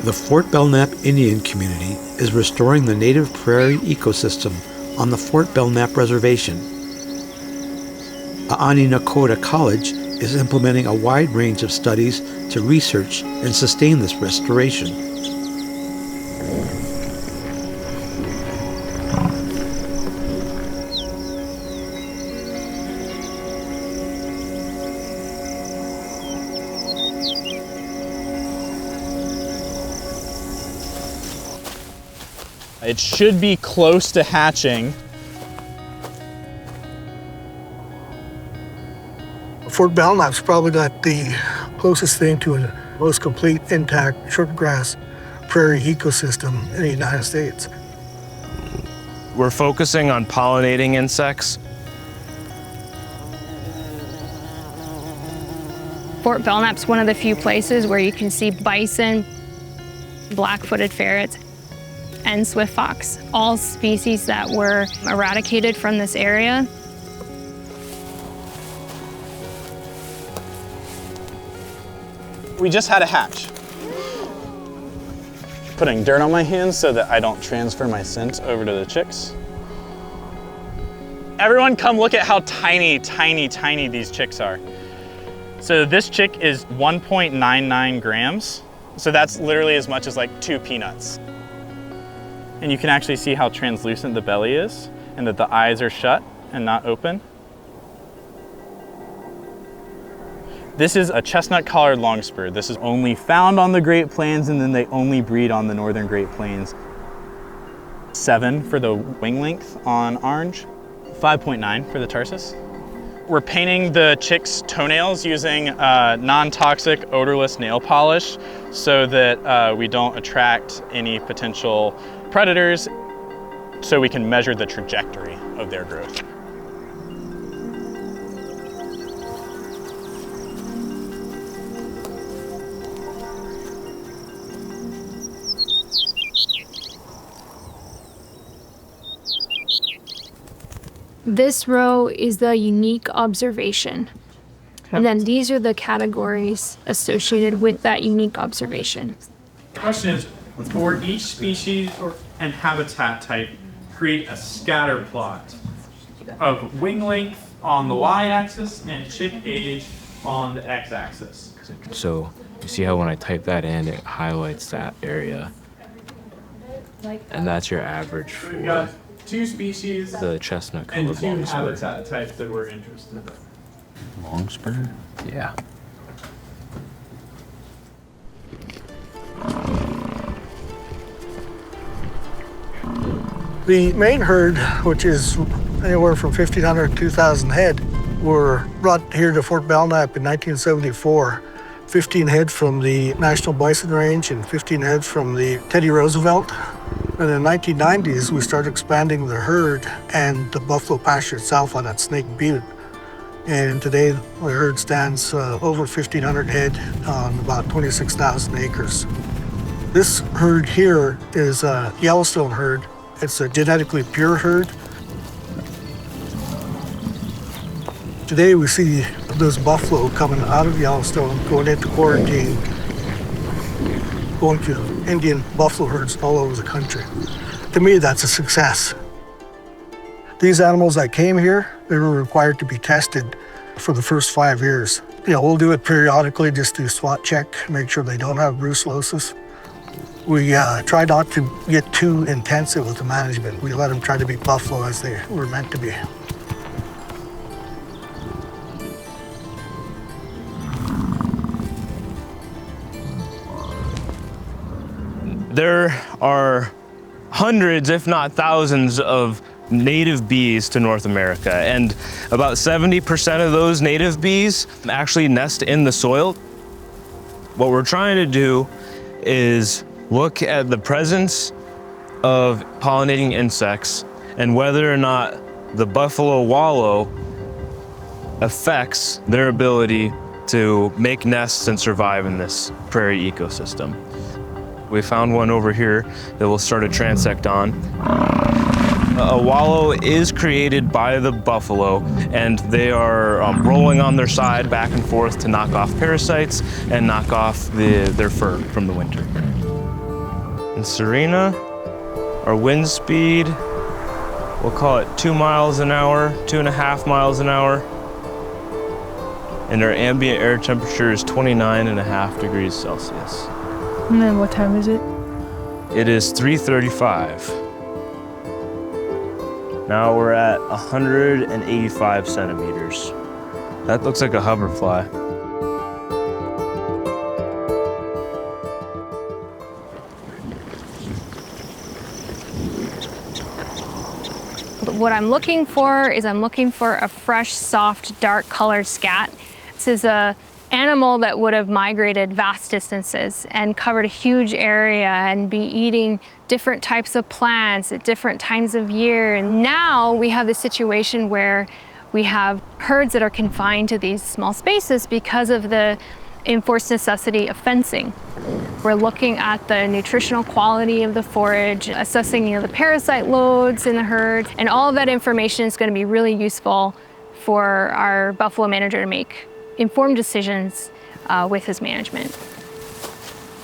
The Fort Belknap Indian community is restoring the native prairie ecosystem on the Fort Belknap Reservation. Aani Nakota College is implementing a wide range of studies to research and sustain this restoration. It should be close to hatching. Fort Belknap's probably got the closest thing to a most complete intact shortgrass prairie ecosystem in the United States. We're focusing on pollinating insects. Fort Belknap's one of the few places where you can see bison, black-footed ferrets, and swift fox, all species that were eradicated from this area. We just had a hatch. Putting dirt on my hands so that I don't transfer my scent over to the chicks. Everyone come look at how tiny, tiny, tiny these chicks are. So this chick is 1.99 grams. So that's literally as much as like 2 peanuts. And you can actually see how translucent the belly is and that the eyes are shut and not open. This is a chestnut-collared longspur. This is only found on the Great Plains, and then they only breed on the northern Great Plains. 7 for the wing length on orange, 5.9 for the tarsus. We're painting the chicks' toenails using non-toxic, odorless nail polish so that we don't attract any potential predators, so we can measure the trajectory of their growth. This row is the unique observation. And then these are the categories associated with that unique observation. The question is, for each species and habitat type, create a scatter plot of wing length on the y-axis and chick age on the x-axis. So you see how when I type that in, it highlights that area. And that's your average for We've got 2 species the chestnut and colored 2 longspur. habitat types that we're interested in. Longspur? Yeah. The main herd, which is anywhere from 1,500 to 2,000 head, were brought here to Fort Belknap in 1974. 15 head from the National Bison Range and 15 head from the Teddy Roosevelt. In the 1990s, we started expanding the herd and the buffalo pasture itself on that Snake Butte. And today, the herd stands over 1,500 head on about 26,000 acres. This herd here is a Yellowstone herd. It's a genetically pure herd. Today we see those buffalo coming out of Yellowstone, going into quarantine, going to Indian buffalo herds all over the country. To me, that's a success. These animals that came here, they were required to be tested for the first 5 years. We'll do it periodically just to spot check, make sure they don't have brucellosis. We try not to get too intensive with the management. We let them try to be buffalo as they were meant to be. There are hundreds, if not thousands, of native bees to North America, and about 70% of those native bees actually nest in the soil. What we're trying to do is look at the presence of pollinating insects and whether or not the buffalo wallow affects their ability to make nests and survive in this prairie ecosystem. We found one over here that we'll start a transect on. A wallow is created by the buffalo, and they are rolling on their side back and forth to knock off parasites and knock off their fur from the winter. In Serena, our wind speed, we'll call it 2 miles an hour, 2.5 miles an hour. And our ambient air temperature is 29.5 degrees Celsius. And then what time is it? It is 3:35. Now we're at 185 centimeters. That looks like a hoverfly. What I'm looking for is I'm looking for a fresh, soft, dark colored scat. This is a animal that would have migrated vast distances and covered a huge area and be eating different types of plants at different times of year. And now we have the situation where we have herds that are confined to these small spaces because of the enforced necessity of fencing. We're looking at the nutritional quality of the forage, assessing the parasite loads in the herd, and all of that information is going to be really useful for our buffalo manager to make informed decisions with his management.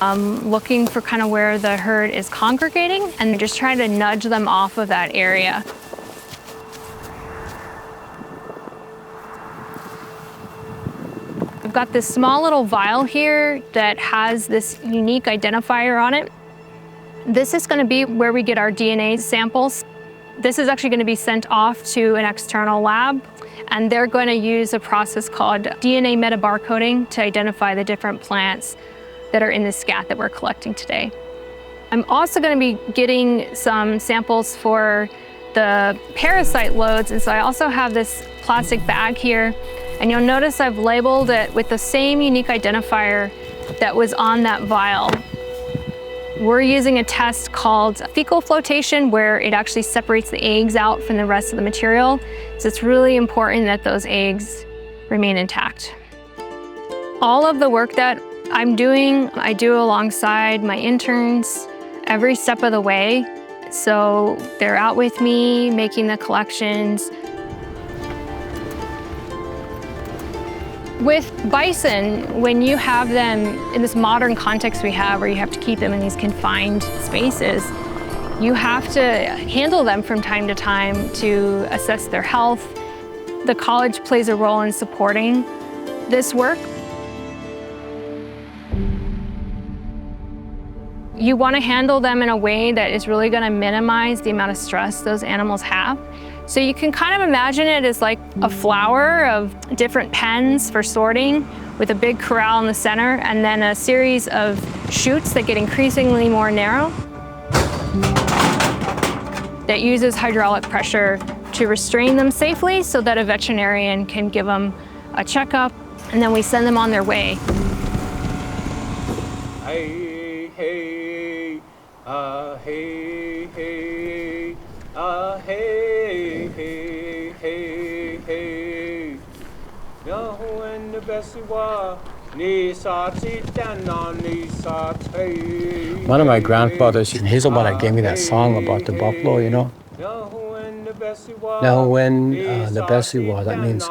Looking for kind of where the herd is congregating and just trying to nudge them off of that area. I've got this small little vial here that has this unique identifier on it. This is going to be where we get our DNA samples. This is actually going to be sent off to an external lab, and they're going to use a process called DNA metabarcoding to identify the different plants that are in the scat that we're collecting today. I'm also going to be getting some samples for the parasite loads, and so I also have this plastic bag here, and you'll notice I've labeled it with the same unique identifier that was on that vial. We're using a test called fecal flotation, where it actually separates the eggs out from the rest of the material. So it's really important that those eggs remain intact. All of the work that I'm doing, I do alongside my interns every step of the way. So they're out with me, making the collections. With bison, when you have them in this modern context we have, where you have to keep them in these confined spaces, you have to handle them from time to time to assess their health. The college plays a role in supporting this work. You want to handle them in a way that is really going to minimize the amount of stress those animals have. So you can kind of imagine it as like a flower of different pens for sorting, with a big corral in the center, and then a series of chutes that get increasingly more narrow that uses hydraulic pressure to restrain them safely so that a veterinarian can give them a checkup, and then we send them on their way. Hey, hey, hey, hey, hey, hey, hey, hey. No, when the best was, one of my grandfathers in Hazelbud gave me that song about the buffalo, you know. Now when the Bessie was, that means,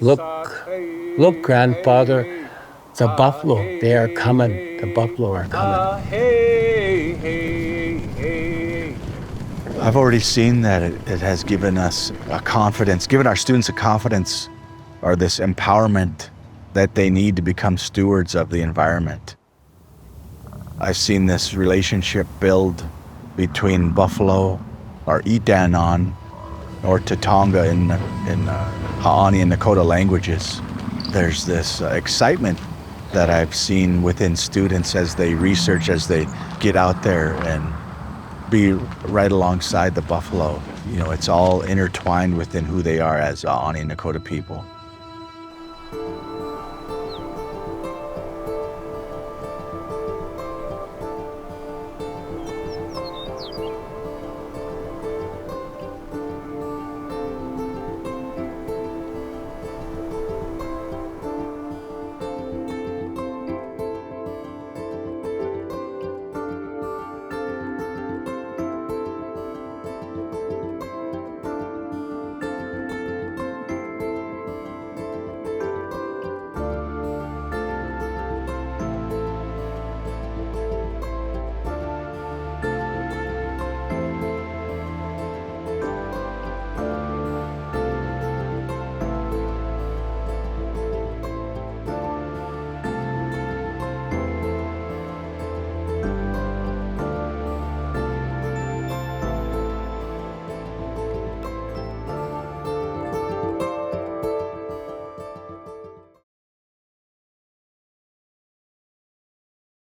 look, grandfather, the buffalo, they are coming. The buffalo are coming. I've already seen that it has given us a confidence, given our students a confidence or this empowerment that they need to become stewards of the environment. I've seen this relationship build between buffalo or Itanon or Tatonga in Haani and Nakota languages. There's this excitement that I've seen within students as they research, as they get out there and be right alongside the buffalo. You know, it's all intertwined within who they are as Haani and Nakota people.